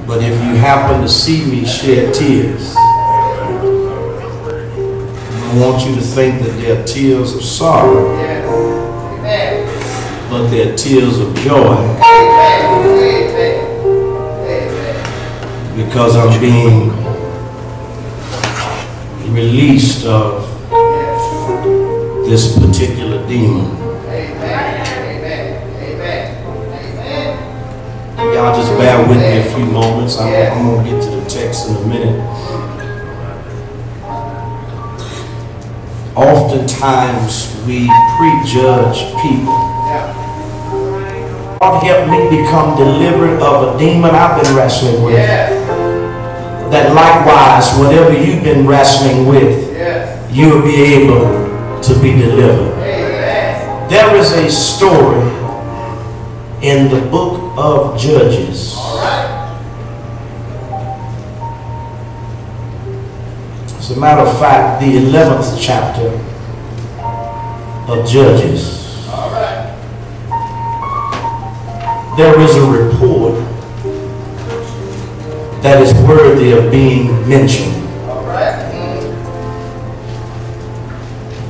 But if you happen to see me shed tears, I want you to think that they're tears of sorrow, but they're tears of joy, because I'm being released of this particular demon. Y'all just bear with me a few moments. I'm going to get to the text in a minute. Oftentimes we prejudge people. God help me become delivered of a demon I've been wrestling with. That likewise, whatever you've been wrestling with, you'll be able to be delivered. There is a story in the book of Judges. As a matter of fact, the 11th chapter of Judges. There is a report that is worthy of being mentioned.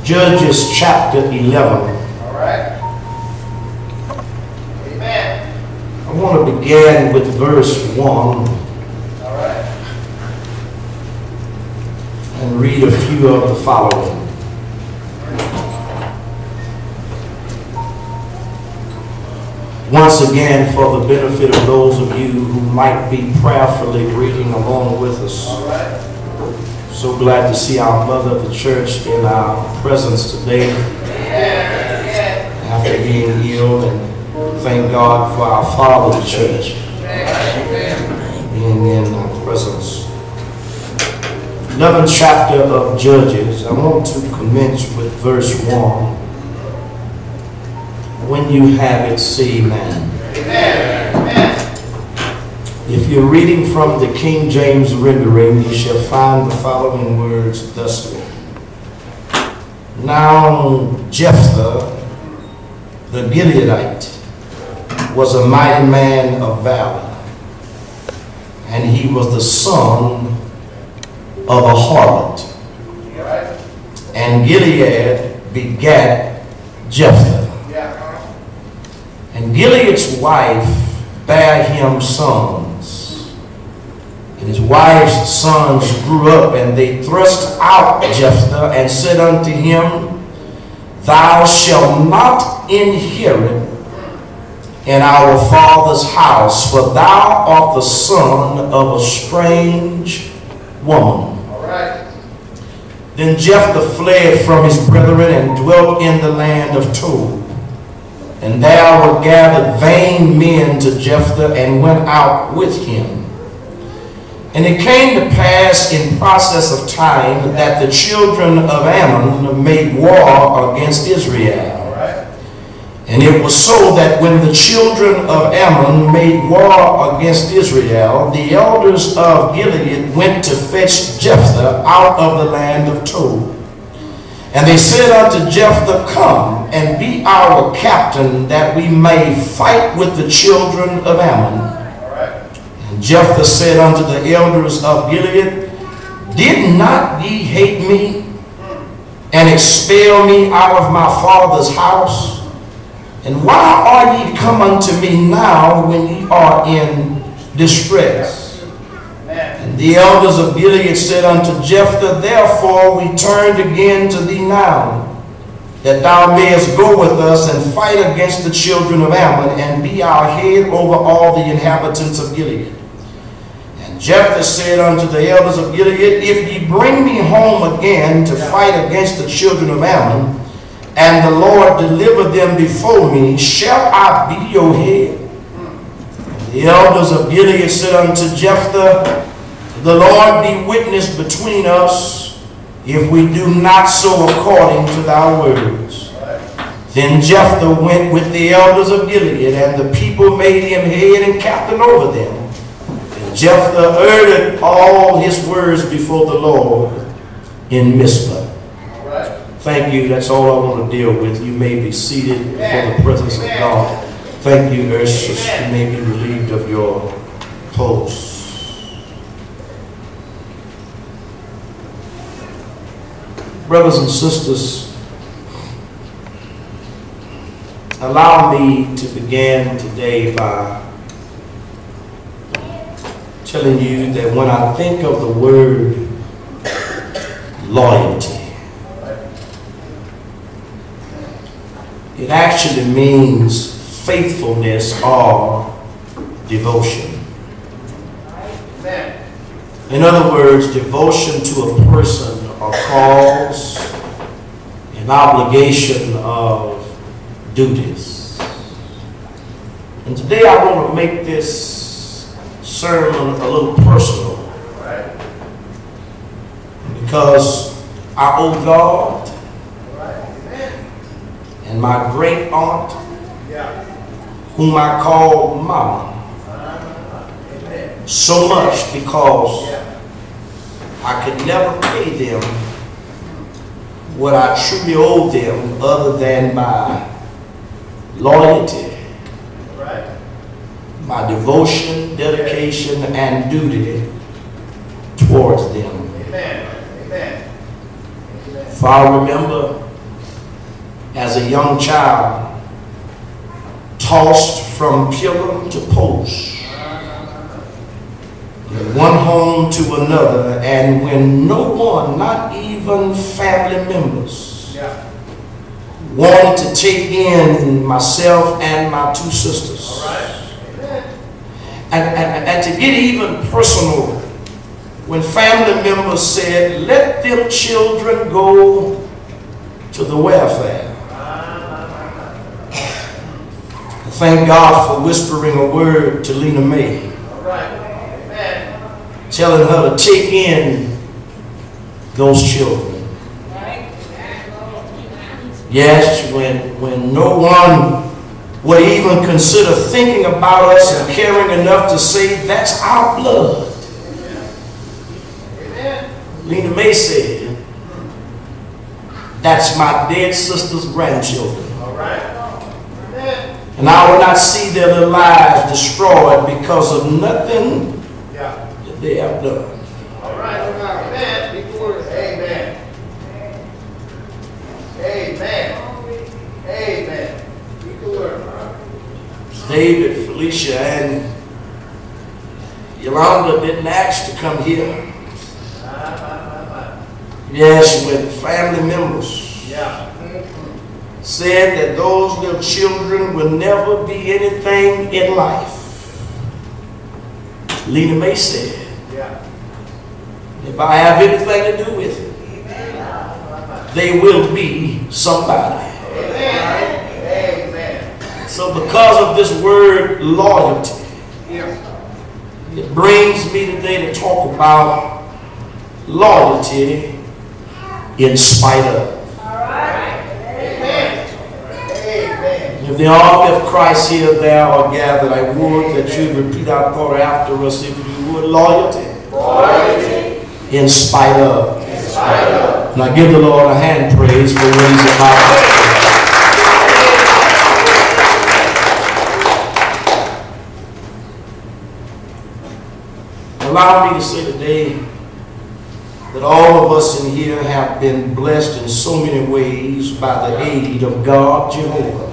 Judges chapter 11. I want to begin with verse 1 and read a few of the following. Once again, for the benefit of those of you who might be prayerfully reading along with us. So glad to see our mother of the church in our presence today after being ill, and thank God for our father of the church being in our presence. 11th chapter of Judges. I want to commence with verse 1. When you have it, say amen. Amen. If you're reading from the King James rendering, you shall find the following words thusly. Now Jephthah the Gileadite was a mighty man of valor, and he was the son of a harlot. And Gilead begat Jephthah. And Gilead's wife bare him sons. And his wife's sons grew up, and they thrust out Jephthah, and said unto him, Thou shalt not inherit in our father's house, for thou art the son of a strange woman. Then Jephthah fled from his brethren and dwelt in the land of Tob. And there were gathered vain men to Jephthah, and went out with him. And it came to pass in process of time that the children of Ammon made war against Israel. And it was so that when the children of Ammon made war against Israel, the elders of Gilead went to fetch Jephthah out of the land of Tob. And they said unto Jephthah, Come and be our captain, that we may fight with the children of Ammon. And Jephthah said unto the elders of Gilead, Did not ye hate me, and expel me out of my father's house? And why are ye come unto me now, when ye are in distress? And the elders of Gilead said unto Jephthah, Therefore we turned again to thee now, that thou mayest go with us and fight against the children of Ammon, and be our head over all the inhabitants of Gilead. And Jephthah said unto the elders of Gilead, If ye bring me home again to fight against the children of Ammon, and the Lord deliver them before me, shall I be your head? And the elders of Gilead said unto Jephthah, The Lord be witness between us, if we do not so according to thy words. Then Jephthah went with the elders of Gilead, and the people made him head and captain over them. And Jephthah uttered all his words before the Lord in Mizpah. Thank you. That's all I want to deal with. You may be seated before the presence of God. Thank you, Ursus. You may be relieved of your posts. Brothers and sisters, allow me to begin today by telling you that when I think of the word loyalty, it actually means faithfulness or devotion. In other words, devotion to a person or cause, an obligation of duties. And today I want to make this sermon a little personal, because I owe God and my great aunt, whom I call Mama, so much, because I could never pay them what I truly owe them other than my loyalty, my devotion, dedication, and duty towards them. For I remember as a young child, tossed from pillar to post, one home to another, and when no one, not even family members, wanted to take in myself and my two sisters. And to get even personal, when family members said, let them children go to the welfare. I thank God for whispering a word to Lena May, telling her to take in those children. Yes, when no one would even consider thinking about us and caring enough to say, that's our blood. Lena May said, that's my dead sister's grandchildren. And I will not see their lives destroyed because of nothing that they have done. Amen. Amen. David, Felicia, and Yolanda didn't ask to come here. Yes, when family members said that those little children will never be anything in life, Lena May said, if I have anything to do with it, they will be somebody. So because of this word loyalty, it brings me today to talk about loyalty in spite of. If the army of Christ here, there, or gathered, I would that you repeat our thought after us, if you would. Loyalty. In spite of. Now give the Lord a hand praise for what He's about to do. Allow me to say today that all of us in here have been blessed in so many ways by the aid of God, Jehovah.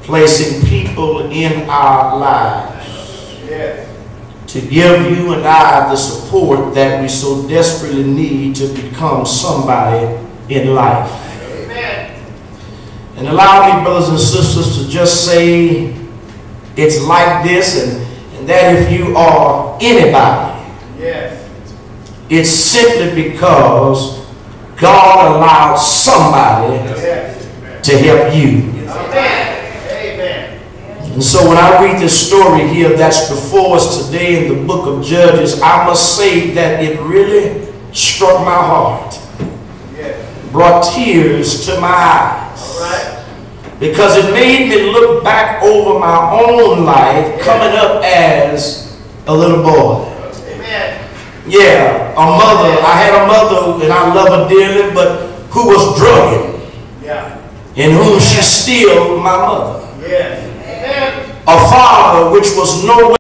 Placing people in our lives to give you and I the support that we so desperately need to become somebody in life. And allow me, brothers and sisters, to just say it's like this, and that if you are anybody, it's simply because God allowed somebody to help you. And so when I read this story here that's before us today in the book of Judges, I must say that it really struck my heart, brought tears to my eyes, because it made me look back over my own life coming up as a little boy. Yeah, a mother. I had a mother, and I love her dearly, but who was drugging, and whom she's still my mother. A father which was no way